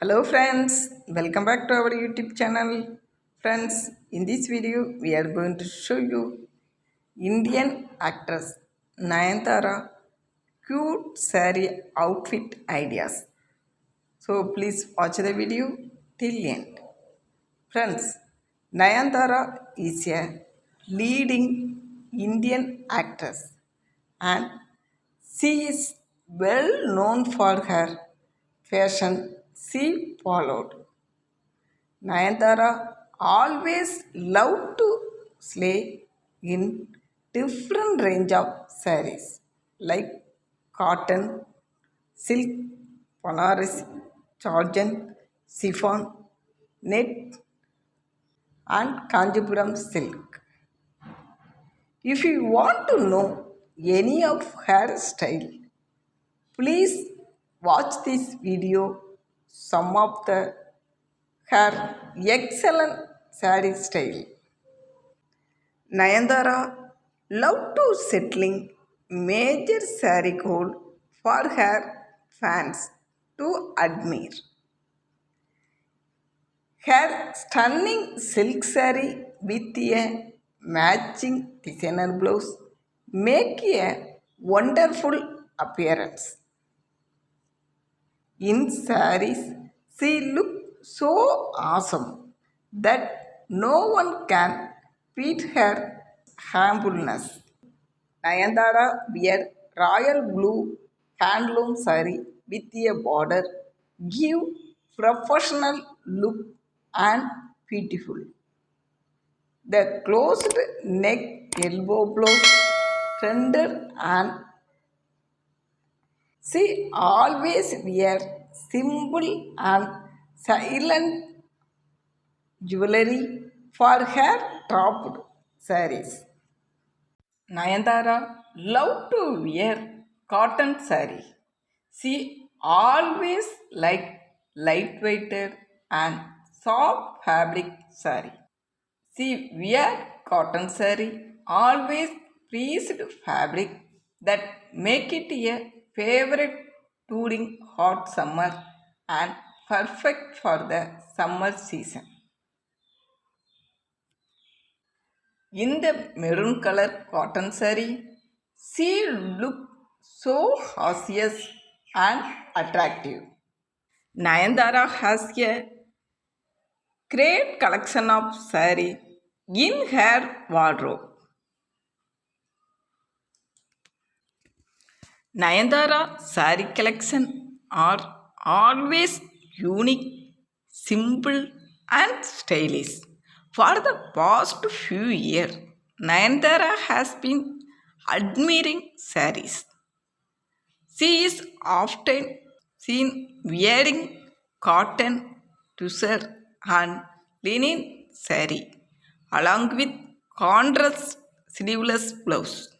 Hello friends, welcome back to our YouTube channel. Friends, in this video we are going to show you Indian actress Nayanthara cute saree outfit ideas. So please watch the video till end. Friends, Nayanthara is a leading Indian actress and she is well known for her fashion she followed. Nayanthara always loved to slay in different range of sarees like cotton, silk, Panaris, Georgian, chiffon, net and Kanjipuram silk. If you want to know any of her style, please watch this video. Some of her excellent saree style. Nayanthara loved to settling major saree code for her fans to admire. Her stunning silk saree with a matching designer blouse make a wonderful appearance. In sarees, she looked so awesome that no one can beat her humbleness. Nayanthara wear royal blue handloom saree with a border, give professional look and beautiful. The closed neck elbow blouse, tender and she always wear simple and silent jewelry for her topped sarees. Nayanthara loved to wear cotton saree. She always liked lightweighted and soft fabric saree. She wear cotton saree, always pressed fabric that make it a favorite during hot summer and perfect for the summer season. In the maroon color cotton saree, she looked so gorgeous and attractive. Nayanthara has a great collection of saree in her wardrobe. Nayanthara saree collection are always unique, simple and stylish. For the past few years, Nayanthara has been admiring sarees. She is often seen wearing cotton, tussar and linen saree along with contrast sleeveless blouse.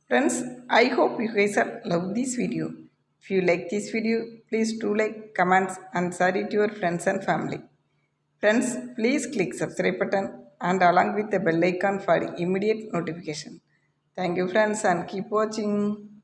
Friends, I hope you guys have loved this video. If you like this video, please do like, comments and share it to your friends and family. Friends, please click subscribe button and along with the bell icon for immediate notification. Thank you friends and keep watching.